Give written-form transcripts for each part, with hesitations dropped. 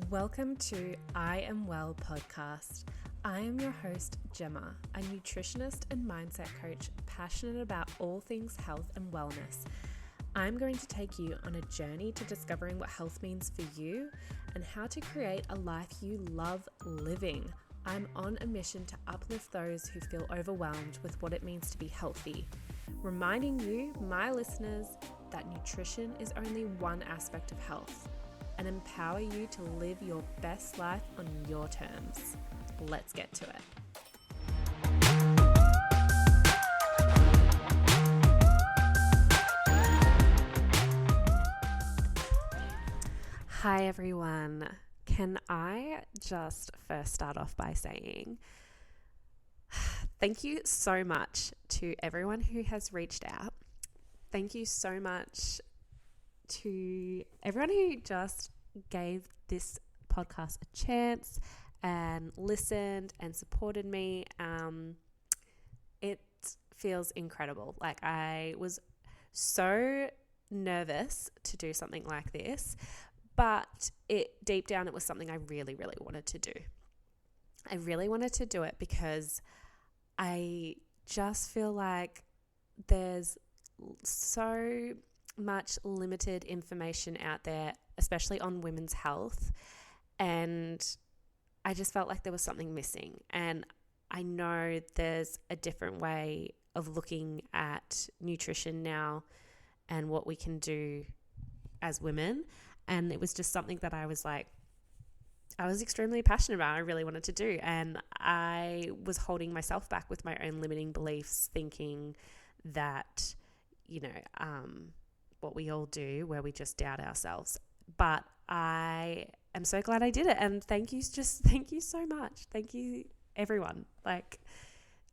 Welcome to I Am Well podcast. I am your host, Gemma, a nutritionist and mindset coach passionate about all things health and wellness. I'm going to take you on a journey to discovering what health means for you and how to create a life you love living. I'm on a mission to uplift those who feel overwhelmed with what it means to be healthy, reminding you, my listeners, that nutrition is only one aspect of health, and empower you to live your best life on your terms. Let's get to it. Hi everyone. Can I just first start off by saying thank you so much to everyone who has reached out. Thank you so much to everyone who just gave this podcast a chance and listened and supported me. It feels incredible. Like, I was so nervous to do something like this, but deep down it was something I really, really wanted to do. I really wanted to do it because I just feel like there's so much limited information out there, especially on women's health, and I just felt like there was something missing. And I know there's a different way of looking at nutrition now and what we can do as women, and it was just something that I was extremely passionate about. I really wanted to do, and I was holding myself back with my own limiting beliefs, thinking that, what we all do, where we just doubt ourselves. But I am so glad I did it, and thank you so much. Thank you, everyone. Like,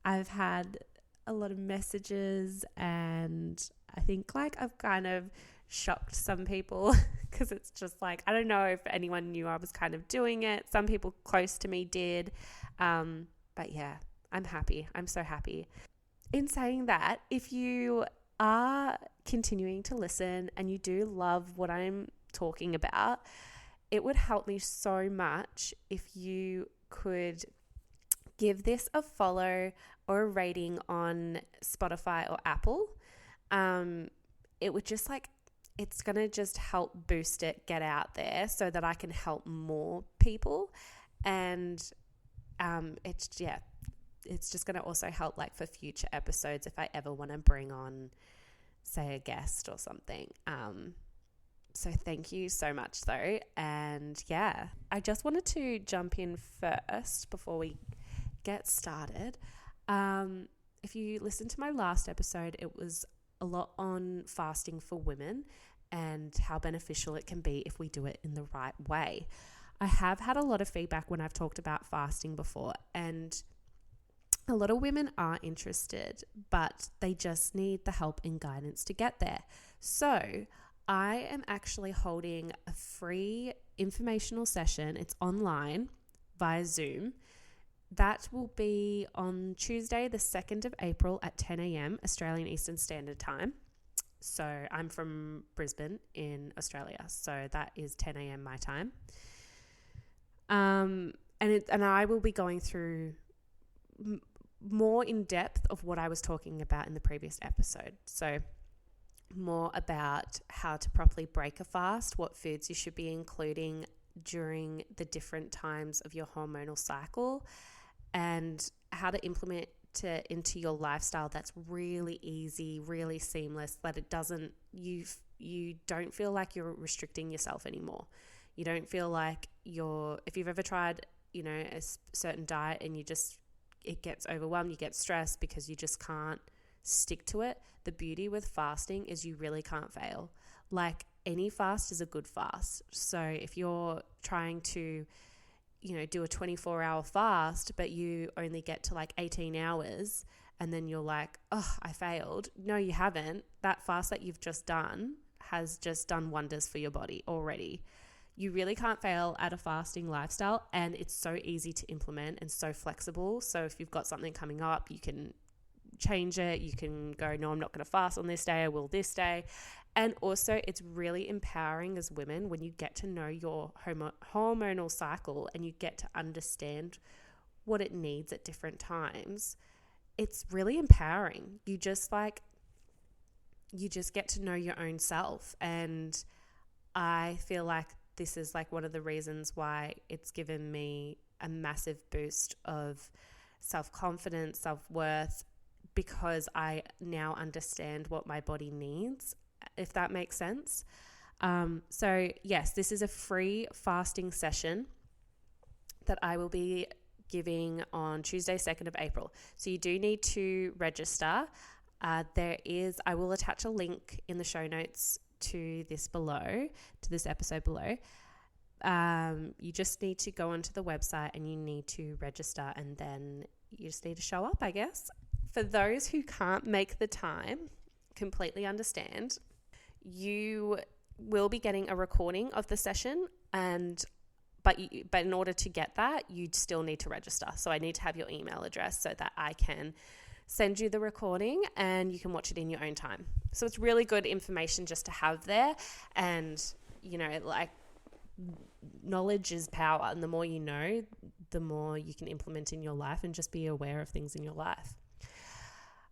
I've had a lot of messages, and I think I've kind of shocked some people because it's just I don't know if anyone knew I was kind of doing it. Some people close to me did, but yeah, I'm happy. I'm so happy. In saying that, if you are continuing to listen and you do love what I'm talking about, it would help me so much if you could give this a follow or a rating on Spotify or Apple. It would just it's going to just help boost it, get out there so that I can help more people. And it's just going to also help for future episodes if I ever want to bring on, say, a guest or something. So thank you so much though. And yeah, I just wanted to jump in first before we get started. If you listened to my last episode, it was a lot on fasting for women and how beneficial it can be if we do it in the right way. I have had a lot of feedback when I've talked about fasting before, and a lot of women are interested, but they just need the help and guidance to get there. So I am actually holding a free informational session. It's online via Zoom. That will be on Tuesday, the 2nd of April at 10 a.m. Australian Eastern Standard Time. So I'm from Brisbane in Australia, so that is 10 a.m. my time. And I will be going through more in depth of what I was talking about in the previous episode. So more about how to properly break a fast, what foods you should be including during the different times of your hormonal cycle, and how to implement it into your lifestyle that's really easy, really seamless, that it doesn't, you don't feel like you're restricting yourself anymore. You don't feel like if you've ever tried, a certain diet and it gets overwhelmed, you get stressed because you just can't stick to it. The beauty with fasting is you really can't fail. Any fast is a good fast. So if you're trying to do a 24-hour fast, but you only get to 18 hours and then you're oh, I failed. No, you haven't. That fast that you've just done has just done wonders for your body already. You really can't fail at a fasting lifestyle, and it's so easy to implement and so flexible. So if you've got something coming up, you can change it. You can go, no, I'm not going to fast on this day. I will this day. And also it's really empowering as women when you get to know your hormonal cycle and you get to understand what it needs at different times. It's really empowering. You just get to know your own self. And I feel like this is like one of the reasons why it's given me a massive boost of self-confidence, self-worth, because I now understand what my body needs, if that makes sense. So yes, this is a free fasting session that I will be giving on Tuesday, 2nd of April. So you do need to register. I will attach a link in the show notes to this episode below. You just need to go onto the website and you need to register, and then you just need to show up, I guess. For those who can't make the time, completely understand. You will be getting a recording of the session, but in order to get that, you'd still need to register. So I need to have your email address so that I can send you the recording and you can watch it in your own time. So it's really good information just to have there. And, like, knowledge is power. And the more you know, the more you can implement in your life and just be aware of things in your life.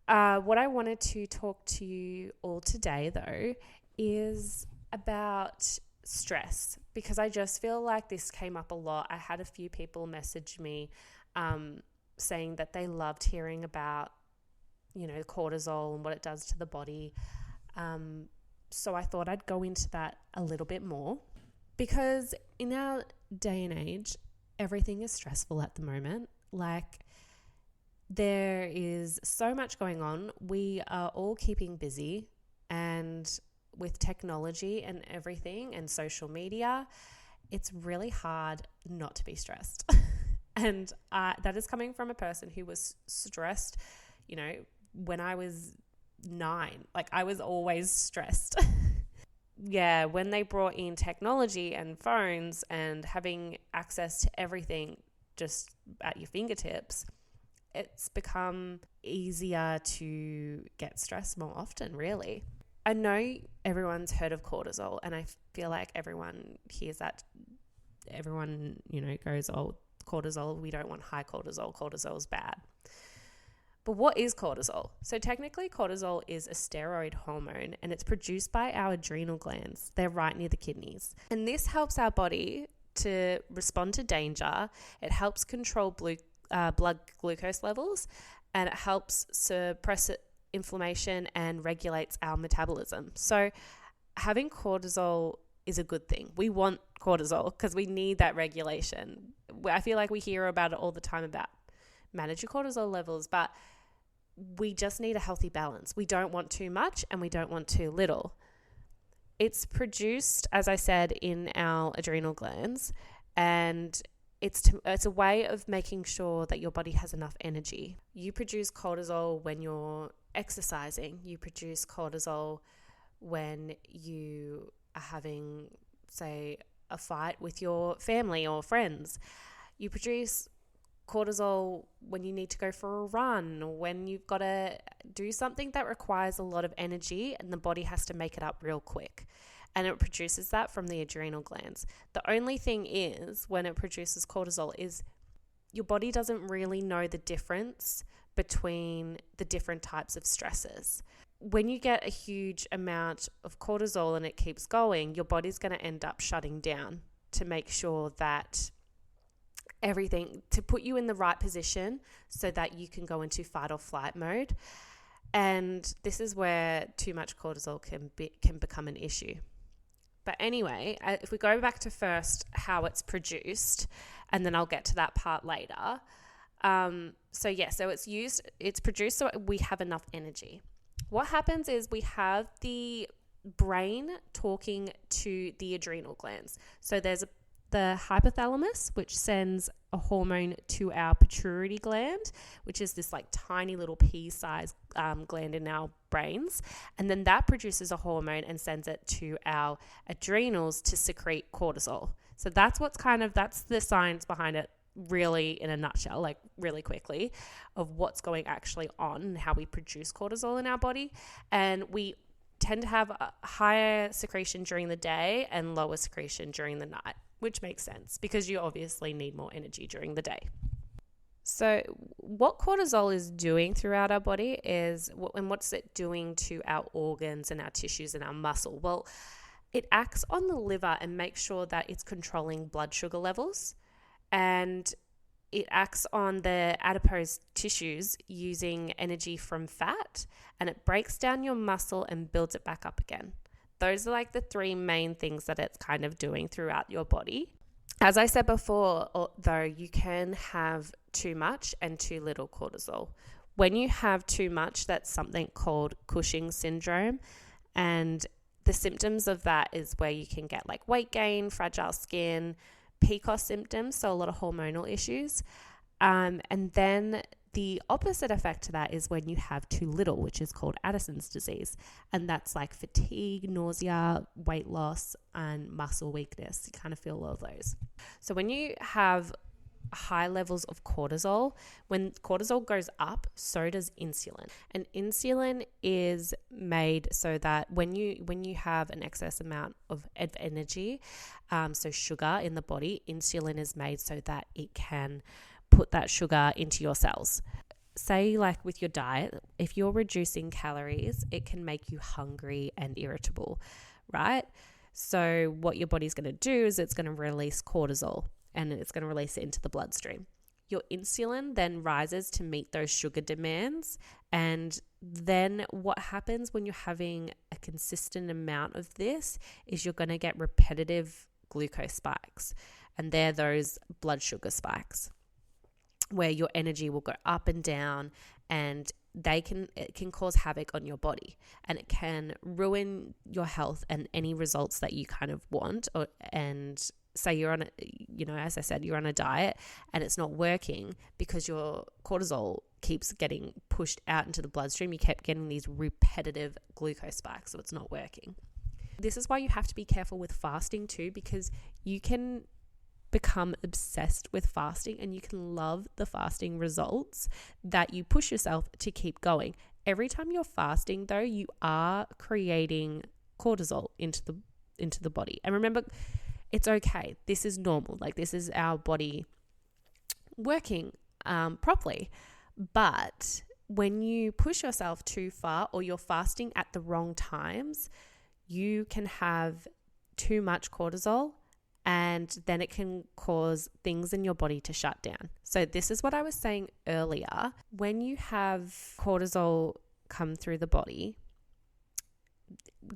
What I wanted to talk to you all today, though, is about stress, because I just feel like this came up a lot. I had a few people message me saying that they loved hearing about, cortisol and what it does to the body. So I thought I'd go into that a little bit more, because in our day and age, everything is stressful at the moment. Like, there is so much going on. We are all keeping busy, and with technology and everything and social media, it's really hard not to be stressed. And that is coming from a person who was stressed, when I was 9. Like, I was always stressed. Yeah, when they brought in technology and phones and having access to everything just at your fingertips, it's become easier to get stressed more often, really. I know everyone's heard of cortisol, and I feel like everyone hears that. Everyone, goes, oh, cortisol, we don't want high cortisol. Cortisol's bad. But what is cortisol? So technically, cortisol is a steroid hormone, and it's produced by our adrenal glands. They're right near the kidneys. And this helps our body to respond to danger. It helps control blood glucose levels, and it helps suppress inflammation and regulates our metabolism. So having cortisol is a good thing. We want cortisol because we need that regulation. I feel like we hear about it all the time about manage your cortisol levels, but we just need a healthy balance. We don't want too much and we don't want too little. It's produced, as I said, in our adrenal glands, and it's a way of making sure that your body has enough energy. You produce cortisol when you're exercising. You produce cortisol when you are having, say, a fight with your family or friends. You produce cortisol when you need to go for a run, or when you've got to do something that requires a lot of energy and the body has to make it up real quick. And it produces that from the adrenal glands. The only thing is, when it produces cortisol, is your body doesn't really know the difference between the different types of stresses. When you get a huge amount of cortisol and it keeps going, your body's going to end up shutting down to make sure that everything, to put you in the right position so that you can go into fight or flight mode. And this is where too much cortisol can become an issue. But anyway, if we go back to first how it's produced, and then I'll get to that part later. So it's produced so we have enough energy. What happens is we have the brain talking to the adrenal glands. So there's the hypothalamus, which sends a hormone to our pituitary gland, which is this like tiny little pea-sized gland in our brains. And then that produces a hormone and sends it to our adrenals to secrete cortisol. So that's the science behind it. really in a nutshell, like really quickly, of what's going actually on and how we produce cortisol in our body. And we tend to have a higher secretion during the day and lower secretion during the night, which makes sense because you obviously need more energy during the day. So what cortisol is doing throughout our body and what's it doing to our organs and our tissues and our muscle? Well, it acts on the liver and makes sure that it's controlling blood sugar levels, and it acts on the adipose tissues using energy from fat, and it breaks down your muscle and builds it back up again. Those are like the three main things that it's kind of doing throughout your body. As I said before, though, you can have too much and too little cortisol. When you have too much, that's something called Cushing's syndrome, and the symptoms of that is where you can get like weight gain, fragile skin, PCOS symptoms, so a lot of hormonal issues. And then the opposite effect to that is when you have too little, which is called Addison's disease. And that's like fatigue, nausea, weight loss, and muscle weakness. You kind of feel all of those. So when you have high levels of cortisol, when cortisol goes up, so does insulin. And insulin is made so that when you have an excess amount of energy, so sugar in the body, insulin is made so that it can put that sugar into your cells. Say like with your diet, if you're reducing calories, it can make you hungry and irritable, right? So what your body's going to do is it's going to release cortisol, and it's going to release it into the bloodstream. Your insulin then rises to meet those sugar demands. And then what happens when you're having a consistent amount of this is you're going to get repetitive glucose spikes. And they're those blood sugar spikes where your energy will go up and down, and it can cause havoc on your body, and it can ruin your health and any results that you kind of want. And say you're on as I said, you're on a diet and it's not working because your cortisol keeps getting pushed out into the bloodstream. You kept getting these repetitive glucose spikes, so it's not working. This is why you have to be careful with fasting too, because you can become obsessed with fasting and you can love the fasting results that you push yourself to keep going. Every time you're fasting though, you are creating cortisol into the body. And remember, it's okay. This is normal. Like, this is our body working properly. But when you push yourself too far or you're fasting at the wrong times, you can have too much cortisol, and then it can cause things in your body to shut down. So this is what I was saying earlier. When you have cortisol come through the body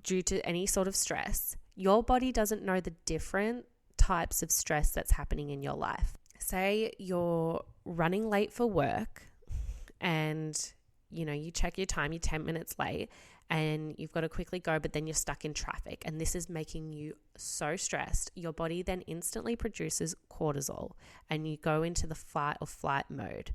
due to any sort of stress, your body doesn't know the different types of stress that's happening in your life. Say you're running late for work and you check your time, you're 10 minutes late and you've got to quickly go, but then you're stuck in traffic and this is making you so stressed. Your body then instantly produces cortisol and you go into the fight or flight mode.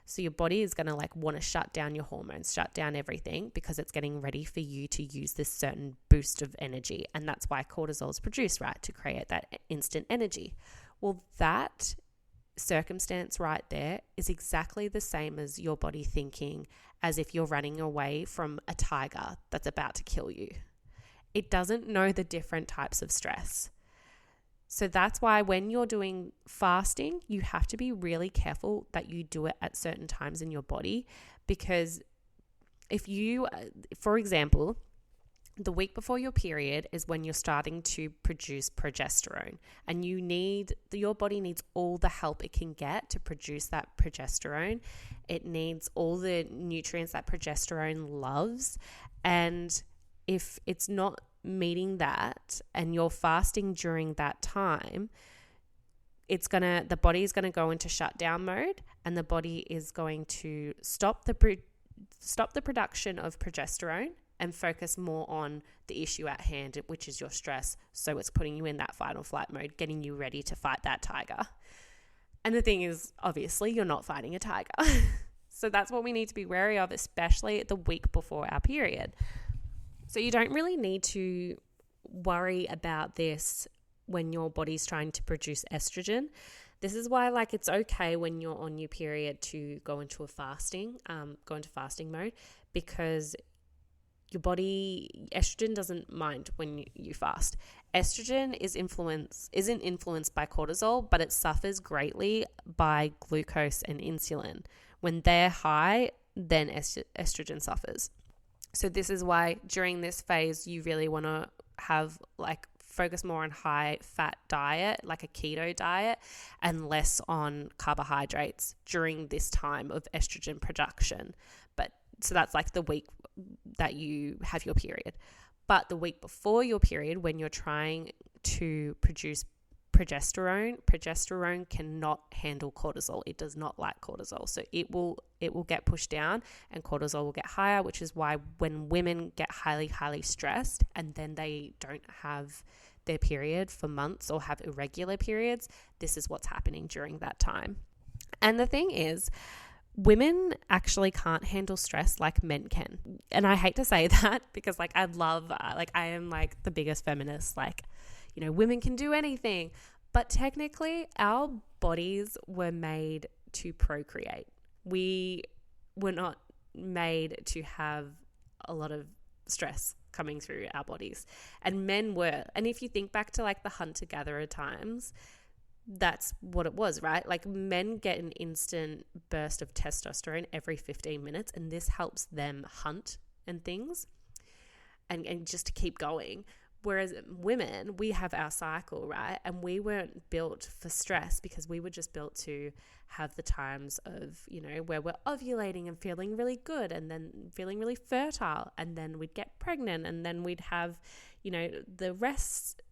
So your body is going to want to shut down your hormones, shut down everything, because it's getting ready for you to use this certain boost of energy. And that's why cortisol is produced, right? To create that instant energy. Well, that circumstance right there is exactly the same as your body thinking as if you're running away from a tiger that's about to kill you. It doesn't know the different types of stress. So that's why when you're doing fasting, you have to be really careful that you do it at certain times in your body, because if you, for example, the week before your period is when you're starting to produce progesterone, and your body needs all the help it can get to produce that progesterone. It needs all the nutrients that progesterone loves. And if it's not meeting that and you're fasting during that time, the body is going to go into shutdown mode, and the body is going to stop the production of progesterone and focus more on the issue at hand, which is your stress. So it's putting you in that fight or flight mode, getting you ready to fight that tiger. And the thing is, obviously, you're not fighting a tiger. So that's what we need to be wary of, especially the week before our period. So you don't really need to worry about this when your body's trying to produce estrogen. This is why, like, it's okay when you're on your period to go into fasting mode, because your body, estrogen doesn't mind when you fast. Estrogen isn't influenced by cortisol, but it suffers greatly by glucose and insulin. When they're high, then estrogen suffers. So this is why during this phase, you really want to have, like, focus more on high fat diet, like a keto diet, and less on carbohydrates during this time of estrogen production. But so that's like the week that you have your period. But the week before your period, when you're trying to produce progesterone cannot handle cortisol. It does not like cortisol. So it will get pushed down and cortisol will get higher, which is why when women get highly, highly stressed and then they don't have their period for months or have irregular periods, this is what's happening during that time. And the thing is, women actually can't handle stress like men can. And I hate to say that because, like, I am like the biggest feminist, like, you know, women can do anything. But technically, our bodies were made to procreate. We were not made to have a lot of stress coming through our bodies. And men were. And if you think back to, like, the hunter-gatherer times, that's what it was, right? Like, men get an instant burst of testosterone every 15 minutes, and this helps them hunt and things and just to keep going. Whereas women, we have our cycle, right? And we weren't built for stress because we were just built to have the times of, you know, where we're ovulating and feeling really good and then feeling really fertile, and then we'd get pregnant, and then we'd have, you know, the rest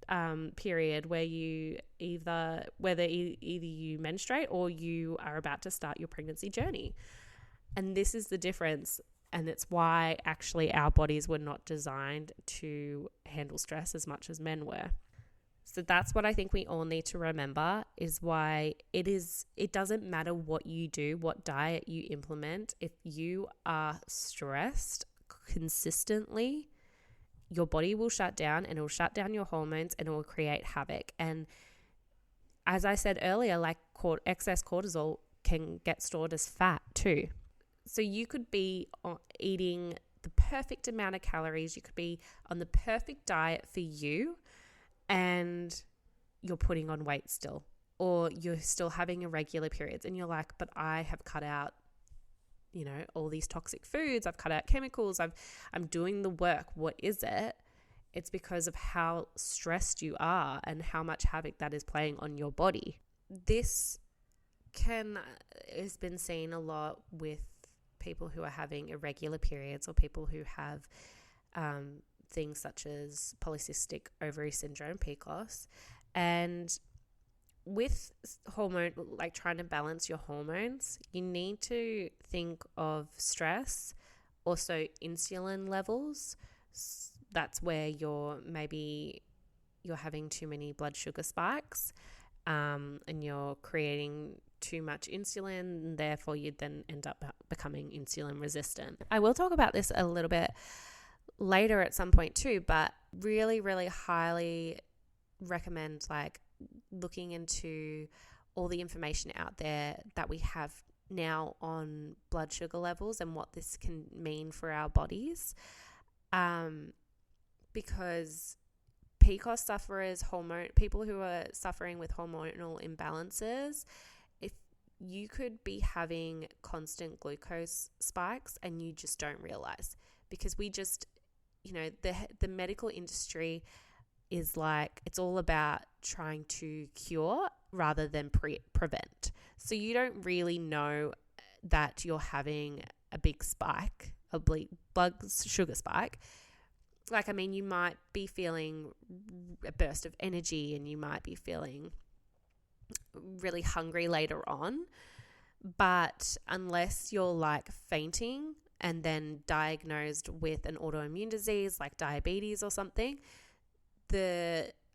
period where you either you menstruate or you are about to start your pregnancy journey. And this is the difference. And it's why actually our bodies were not designed to handle stress as much as men were. So that's what I think we all need to remember, is why it doesn't matter what you do, what diet you implement. If you are stressed consistently, your body will shut down, and it will shut down your hormones, and it will create havoc. And as I said earlier, like, excess cortisol can get stored as fat too. So you could be eating the perfect amount of calories, you could be on the perfect diet for you, and you're putting on weight still, or you're still having irregular periods, and you're like, but I have cut out, you know, all these toxic foods, I've cut out chemicals, I'm doing the work. What is it? It's because of how stressed you are and how much havoc that is playing on your body. This has been seen a lot with people who are having irregular periods, or people who have things such as polycystic ovary syndrome, PCOS. And with hormone, like trying to balance your hormones, you need to think of stress, also insulin levels. That's where you're having too many blood sugar spikes, and you're creating too much insulin, and therefore you'd then end up becoming insulin resistant. I will talk about this a little bit later at some point too, but really, really highly recommend, like, looking into all the information out there that we have now on blood sugar levels and what this can mean for our bodies. Because PCOS sufferers, people who are suffering with hormonal imbalances, if you could be having constant glucose spikes and you just don't realize, because we just, you know, the medical industry is like, it's all about trying to cure rather than prevent. So you don't really know that you're having a big spike, a blood sugar spike. Like, I mean, you might be feeling a burst of energy, and you might be feeling really hungry later on. But unless you're, like, fainting and then diagnosed with an autoimmune disease like diabetes or something,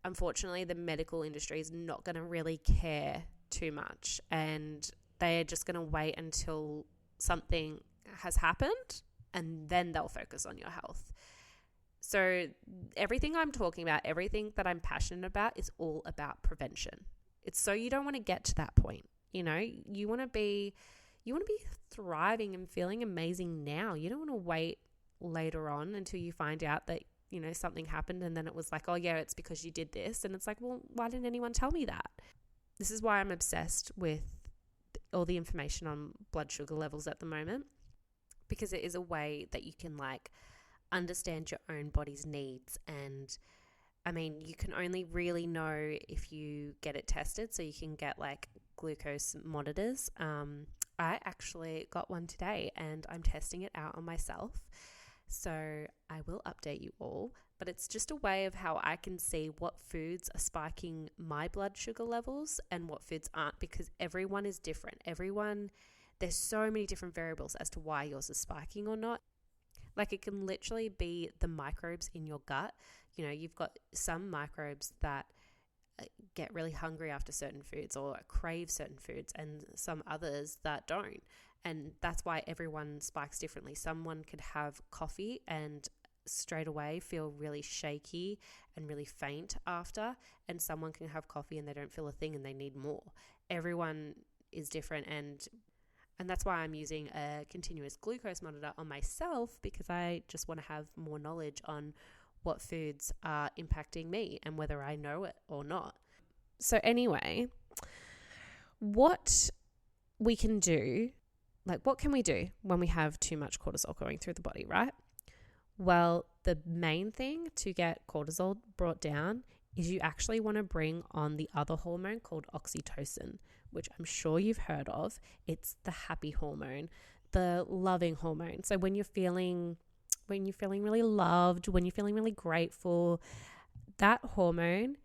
unfortunately the medical industry is not going to really care too much, and they're just going to wait until something has happened, and then they'll focus on your health. So everything I'm talking about, everything that I'm passionate about, is all about prevention. It's so you don't want to get to that point. You want to be thriving and feeling amazing now. You don't want to wait later on until you find out that, something happened and then it was like, oh yeah, it's because you did this. And it's like, well, why didn't anyone tell me that? This is why I'm obsessed with all the information on blood sugar levels at the moment, because it is a way that you can understand your own body's needs. And I mean, you can only really know if you get it tested, so you can get glucose monitors. I actually got one today and I'm testing it out on myself. So I will update you all, but it's just a way of how I can see what foods are spiking my blood sugar levels and what foods aren't, because everyone is different. There's so many different variables as to why yours is spiking or not. It can literally be the microbes in your gut. You've got some microbes that get really hungry after certain foods or crave certain foods, and some others that don't. And that's why everyone spikes differently. Someone could have coffee and straight away feel really shaky and really faint after, and someone can have coffee and they don't feel a thing and they need more. Everyone is different, and that's why I'm using a continuous glucose monitor on myself, because I just want to have more knowledge on what foods are impacting me and whether I know it or not. So anyway, what we can do, what can we do when we have too much cortisol going through the body, right? Well, the main thing to get cortisol brought down is you actually want to bring on the other hormone called oxytocin, which I'm sure you've heard of. It's the happy hormone, the loving hormone. So when you're feeling really loved, when you're feeling really grateful, that hormone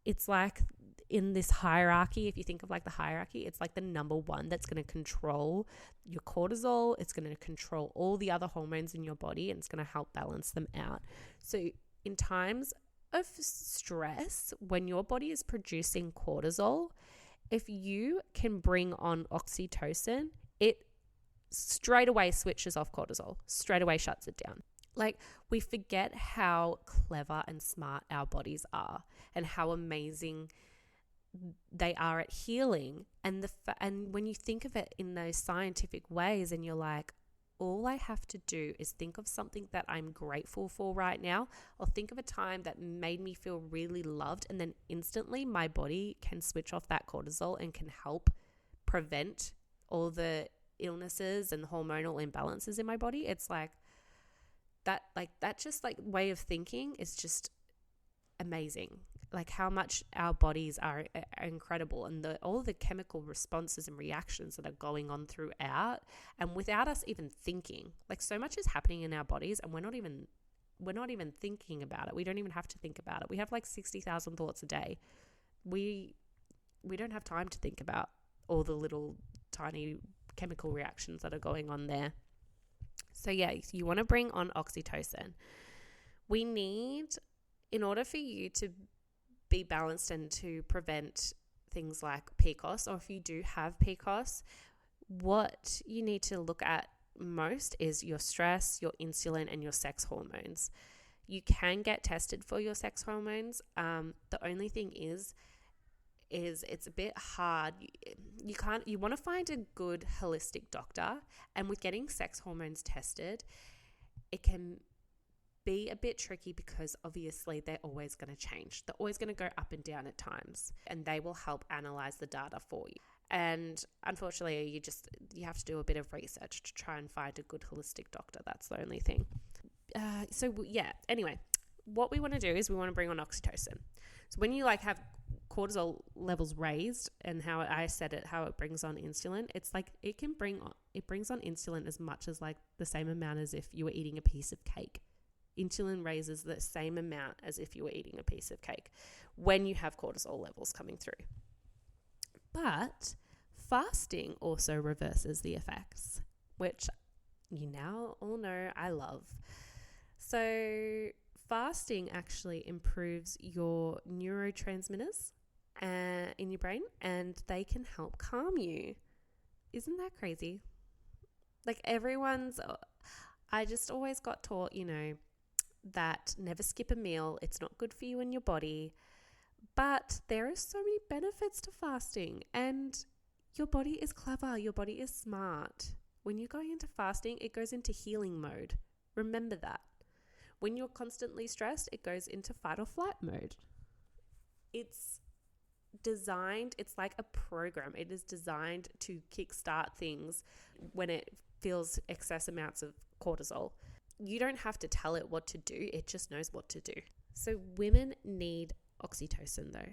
it's like in this hierarchy. If you think of the hierarchy, it's the number one that's going to control your cortisol. It's going to control all the other hormones in your body, and it's going to help balance them out. So in times of stress, when your body is producing cortisol, if you can bring on oxytocin, it straight away switches off cortisol, straight away shuts it down. We forget how clever and smart our bodies are and how amazing they are at healing. And when you think of it in those scientific ways, and you're like, all I have to do is think of something that I'm grateful for right now, or think of a time that made me feel really loved, and then instantly my body can switch off that cortisol and can help prevent all the illnesses and hormonal imbalances in my body. It's that just way of thinking is just amazing. How much our bodies are incredible, and all the chemical responses and reactions that are going on throughout, and without us even thinking. So much is happening in our bodies, and we're not even thinking about it. We don't even have to think about it. We have 60,000 thoughts a day. We don't have time to think about all the little tiny chemical reactions that are going on there. So yeah, you want to bring on oxytocin. In order for you to be balanced and to prevent things like PCOS, or if you do have PCOS, what you need to look at most is your stress, your insulin, and your sex hormones. You can get tested for your sex hormones. The only thing is it's a bit hard. You want to find a good holistic doctor, and with getting sex hormones tested, it can be a bit tricky, because obviously they're always going to change. They're always going to go up and down at times, and they will help analyze the data for you. And unfortunately, you have to do a bit of research to try and find a good holistic doctor. That's the only thing. Anyway, what we want to do is we want to bring on oxytocin. So when you have cortisol levels raised, and how I said it, how it brings on insulin, it's it brings on insulin as much as the same amount as if you were eating a piece of cake. Insulin raises the same amount as if you were eating a piece of cake when you have cortisol levels coming through. But fasting also reverses the effects, which you now all know I love. So fasting actually improves your neurotransmitters in your brain, and they can help calm you. Isn't that crazy? I just always got taught, that never skip a meal. It's not good for you and your body. But there are so many benefits to fasting, and your body is clever. Your body is smart. When you're going into fasting, it goes into healing mode. Remember that. When you're constantly stressed, it goes into fight or flight mode. It's designed, it's like a program. It is designed to kickstart things when it feels excess amounts of cortisol. You don't have to tell it what to do. It just knows what to do. So women need oxytocin though.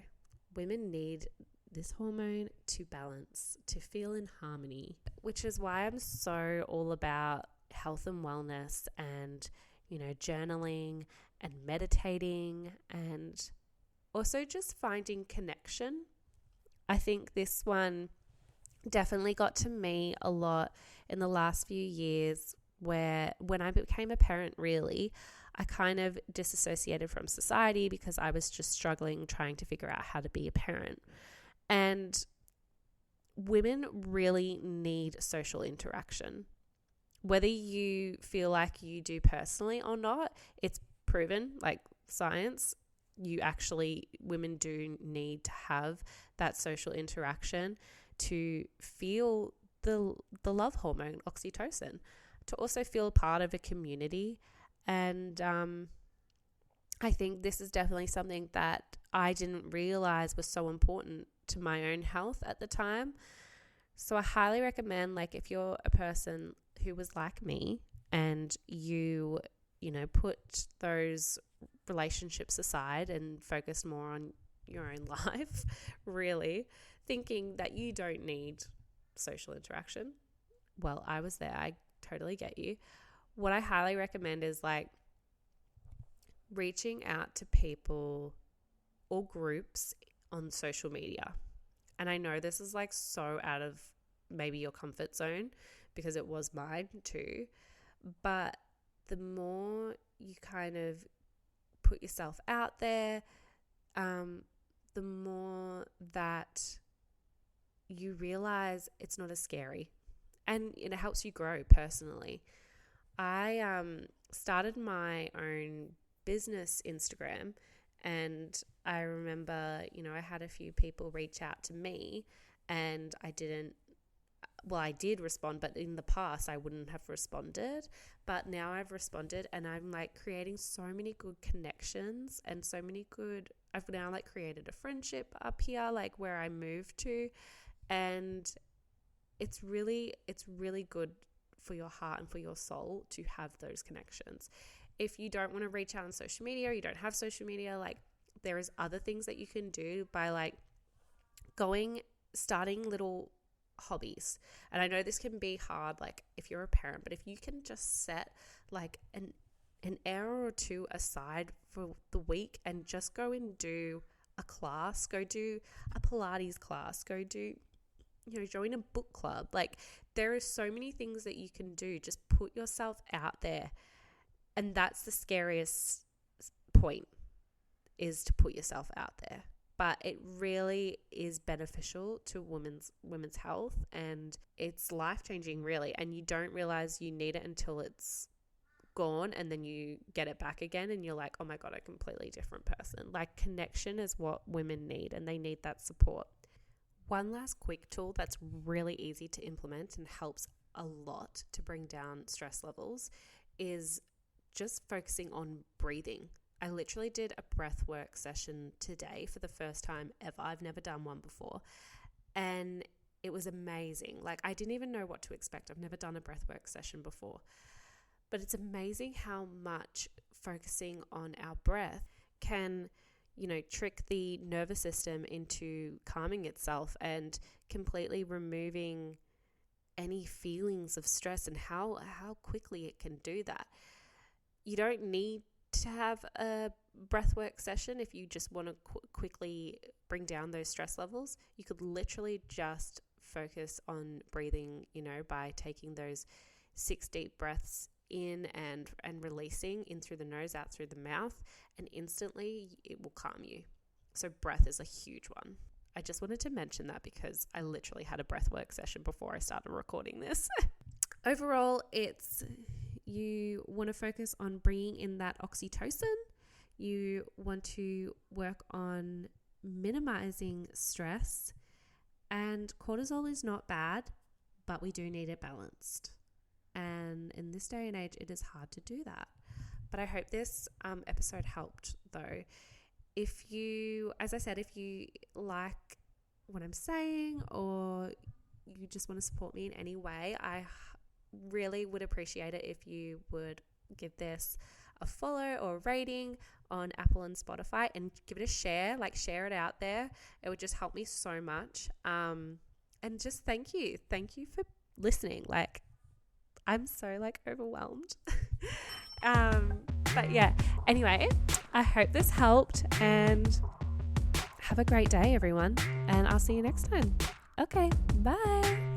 Women need this hormone to balance, to feel in harmony, which is why I'm so all about health and wellness and, journaling and meditating and also just finding connection. I think this one definitely got to me a lot in the last few years, where when I became a parent, really, I kind of disassociated from society because I was just struggling trying to figure out how to be a parent. And women really need social interaction. Whether you feel like you do personally or not, it's proven, like science, women do need to have that social interaction to feel the love hormone, oxytocin, to also feel part of a community. And I think this is definitely something that I didn't realize was so important to my own health at the time. So I highly recommend, like, if you're a person who was like me and you put those relationships aside and focus more on your own life, really thinking that you don't need social interaction. Well, I was there. I totally get you. What I highly recommend is like reaching out to people or groups on social media. And I know this is like so out of maybe your comfort zone, because it was mine too. But the more you kind of put yourself out there, the more that you realize it's not as scary, and it helps you grow personally. I started my own business Instagram, and I remember, I had a few people reach out to me, and I did respond, but in the past I wouldn't have responded. But now I've responded, and I'm like creating so many good connections and I've now like created a friendship up here, like where I moved to, and it's really good for your heart and for your soul to have those connections. If you don't want to reach out on social media, or you don't have social media, like there is other things that you can do by like starting little hobbies. And I know this can be hard, like if you're a parent, but if you can just set like an hour or two aside for the week and just go and do a class, go do a Pilates class, go do, join a book club. Like there are so many things that you can do. Just put yourself out there. And that's the scariest point, is to put yourself out there. But it really is beneficial to women's health, and it's life-changing, really. And you don't realize you need it until it's gone, and then you get it back again and you're like, oh my God, a completely different person. Like connection is what women need, and they need that support. One last quick tool that's really easy to implement and helps a lot to bring down stress levels is just focusing on breathing. I literally did a breath work session today for the first time ever. I've never done one before. And it was amazing. Like I didn't even know what to expect. I've never done a breath work session before. But it's amazing how much focusing on our breath can, trick the nervous system into calming itself and completely removing any feelings of stress, and how quickly it can do that. You don't need to have a breathwork session if you just want to quickly bring down those stress levels. You could literally just focus on breathing, by taking those 6 deep breaths in and releasing in through the nose, out through the mouth, and instantly it will calm you. So breath is a huge one. I just wanted to mention that because I literally had a breathwork session before I started recording this. Overall, you want to focus on bringing in that oxytocin. You want to work on minimizing stress. And cortisol is not bad, but we do need it balanced. And in this day and age, it is hard to do that. But I hope this episode helped, though. If you, as I said, if you like what I'm saying or you just want to support me in any way, I really would appreciate it if you would give this a follow or a rating on Apple and Spotify and give it a share, like share it out there. It would just help me so much. And just thank you for listening. Like, I'm so like overwhelmed. But yeah, anyway, I hope this helped, and have a great day, everyone, and I'll see you next time. Okay, bye.